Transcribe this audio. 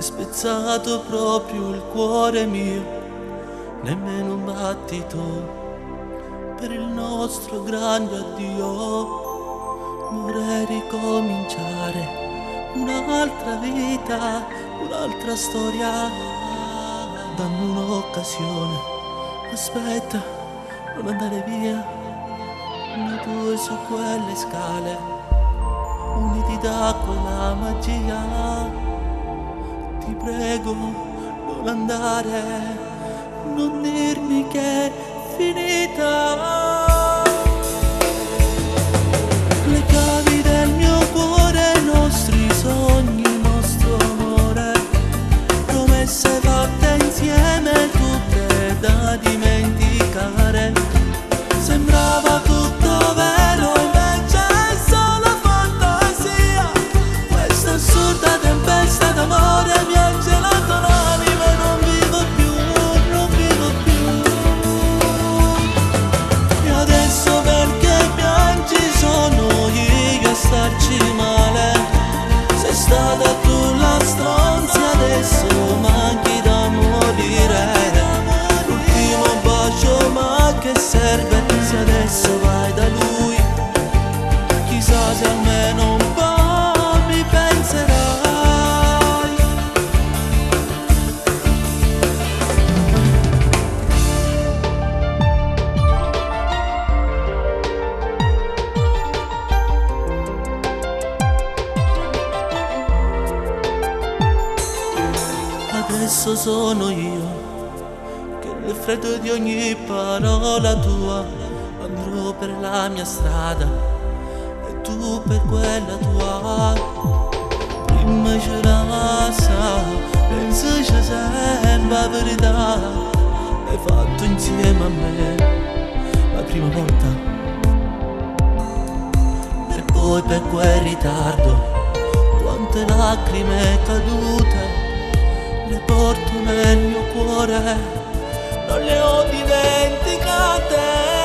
spezzato proprio il cuore mio, nemmeno un battito per il nostro grande addio. Vorrei ricominciare un'altra vita, un'altra storia. Dammi un'occasione, aspetta, non andare via. Noi due su quelle scale, uniti da quella magia. Ti prego, non andare, non dirmi che è finita. Le chiavi del mio cuore, i nostri sogni, il nostro amore, promesse fatte insieme, tutte da dimenticare. Sembrava tutto vero, invece è solo fantasia. Questa assurda tempesta d'amore mi ha gelato l'anima e non vivo più, non vivo più. E adesso perché piangi sono io a starci male. Sei stata tu la stronza, adesso manchi da morire. L'ultimo bacio, ma che serve se adesso vai da lui? Chissà se almeno un po' mi penserai. Adesso sono io che nel freddo di ogni parola tua andrò per la mia strada e tu per quella tua. Prima c'era penso c'è sempre la verità. L'hai fatto insieme a me la prima volta e poi per quel ritardo quante lacrime cadute le porto nel mio cuore, non le ho dimenticate.